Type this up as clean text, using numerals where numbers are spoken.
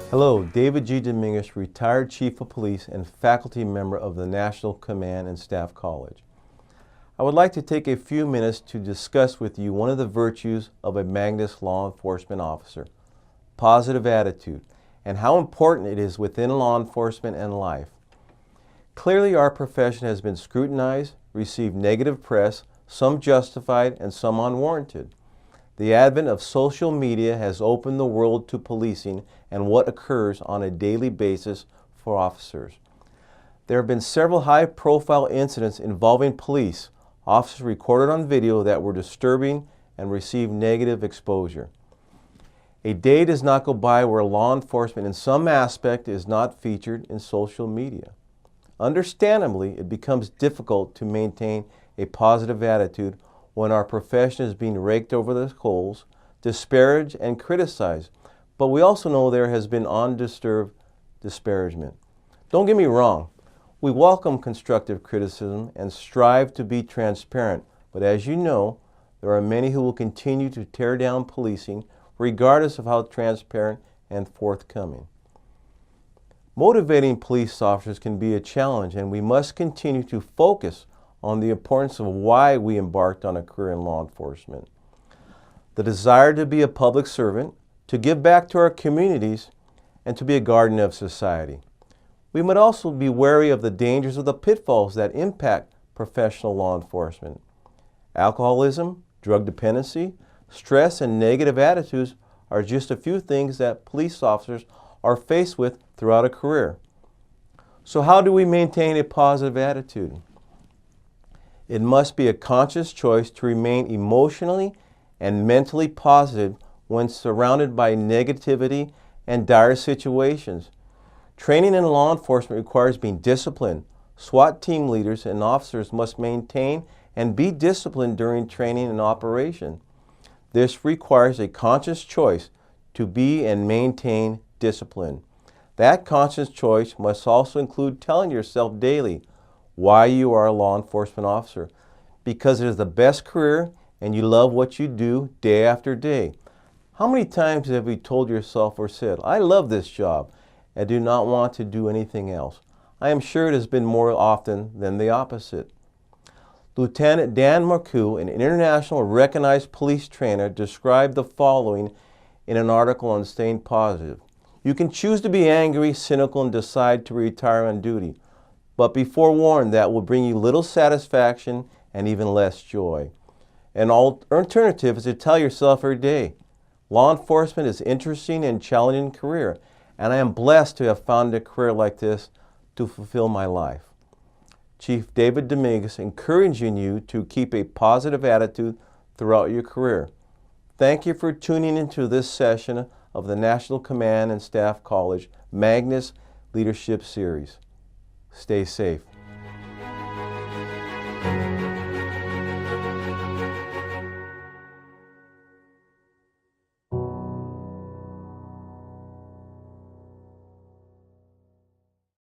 Hello, David G. Dominguez, retired Chief of Police and faculty member of the National Command and Staff College. I would like to take a few minutes to discuss with you one of the virtues of a MAGNUS law enforcement officer, positive attitude, and how important it is within law enforcement and life. Clearly, our profession has been scrutinized, received negative press, some justified and some unwarranted. The advent of social media has opened the world to policing and what occurs on a daily basis for officers. There have been several high-profile incidents involving police officers recorded on video that were disturbing and received negative exposure. A day does not go by where law enforcement in some aspect is not featured in social media. Understandably, it becomes difficult to maintain a positive attitude when our profession is being raked over the coals, disparaged and criticized, but we also know there has been undisturbed disparagement. Don't get me wrong, we welcome constructive criticism and strive to be transparent, but as you know, there are many who will continue to tear down policing regardless of how transparent and forthcoming. Motivating police officers can be a challenge, and we must continue to focus on the importance of why we embarked on a career in law enforcement. The desire to be a public servant, to give back to our communities, and to be a guardian of society. We must also be wary of the dangers of the pitfalls that impact professional law enforcement. Alcoholism, drug dependency, stress, and negative attitudes are just a few things that police officers are faced with throughout a career. So how do we maintain a positive attitude? It must be a conscious choice to remain emotionally and mentally positive when surrounded by negativity and dire situations. Training in law enforcement requires being disciplined. SWAT team leaders and officers must maintain and be disciplined during training and operation. This requires a conscious choice to be and maintain discipline. That conscious choice must also include telling yourself daily why you are a law enforcement officer, because it is the best career and you love what you do day after day. How many times have you told yourself or said, I love this job and do not want to do anything else? I am sure it has been more often than the opposite. Lieutenant Dan Marcoux, an international recognized police trainer, described the following in an article on Staying Positive. You can choose to be angry, cynical, and decide to retire on duty. But be forewarned, that will bring you little satisfaction and even less joy. An alternative is to tell yourself every day, law enforcement is an interesting and challenging career, and I am blessed to have found a career like this to fulfill my life. Chief David Dominguez encouraging you to keep a positive attitude throughout your career. Thank you for tuning into this session of the National Command and Staff College MAGNUS Leadership Series. Stay safe.